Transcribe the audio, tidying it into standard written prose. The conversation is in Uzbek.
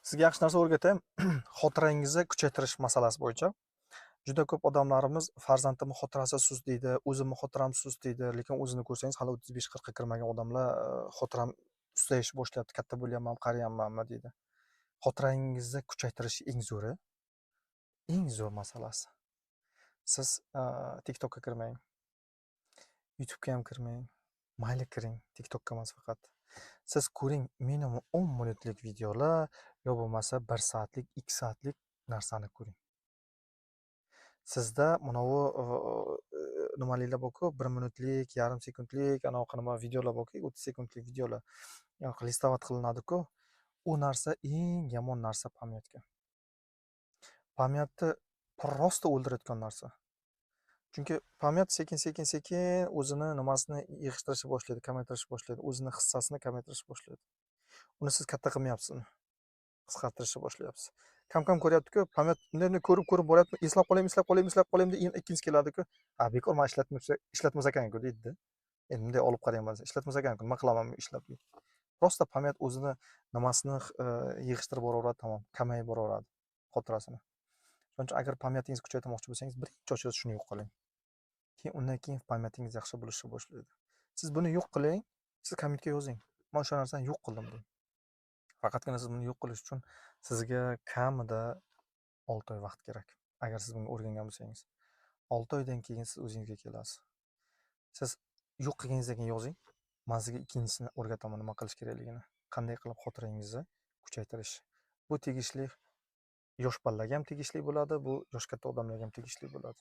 Sizga yaxshi narsa o'rgataymi? Xotirangizni kuchaytirish masalasi bo'yicha. Juda ko'p odamlarimiz farzandimni xotirasi sust deydi, o'zimni xotiram sust deydi, lekin o'zini ko'rsangiz hali 35-40 ga kirmagan odamlar xotiram susayishni boshlayapti, katta bo'lyapman, qariyapmanmi deydi. Xotirangizni kuchaytirish eng zo'r masalasi. Siz TikTokka kirmang, YouTube'ga ham kirmang, mayli kiring, TikTokka emas faqat. Siz ko'ring, minimum 10 minutlik videolar yo bo'lmasa 1 soatlik, 2 soatlik narsani ko'ring. Sizda manavi nimaliklar borku, 1 minutlik, yarim sekundlik, qanaqa videolar borku, 30 sekundlik videolar listovat qilinadi-ku. U narsa eng yomon narsa pamyatga. Pamyatni prosta o'ldirayotgan narsa. Chunki pamyat sekin o'zini nimasini yig'ishtirishni boshlaydi, kamaytirishni boshlaydi, o'zini hissasini kamaytirishni boshlaydi. Uni siz katta qilmayapsiz uni. Qisqartirishni boshlayapsiz. Kam ko'ryapti-ku, pamyat bunday ko'rib boryapti, eslab qolaymi deb ikkinchisi keladi-ku. Bekor men ishlatmas ekan-ku deydi-da. Endi bunday olib qarayman, ishlatmas ekan-ku, nima qilaman ishlab deydi. Prosta pamyat o'zini nimasini yig'ishtirib boraveradi, tamom, kamayib boraveradi xotirasini. Shuning uchun agar pamyatingizni kuchaytirmoqchi bo'lsangiz, birinchi ochig'i shuni yo'q qiling. Undan keyin pamyatingiz yaxshi bo'lishni boshlaydi. Siz buni yo'q qiling, siz kommentga yozing. Men o'sha narsani yo'q qildim deng. Faqatgina siz buni yo'q qilish uchun sizga kamida 6 oy vaqt kerak. Agar siz buni o'rgangan bo'lsangiz, 6 oydan keyin siz o'zingizga kelasiz. Siz yo'q qilganingizdan keyin yozing. Men sizga ikkinchisini o'rgataman, nima qilish kerakligini. Qanday qilib xotirangizni kuchaytirish. Bu tegishli yosh bolalarga ham tegishli bo'ladi, bu yosh katta odamlarga ham tegishli bo'ladi.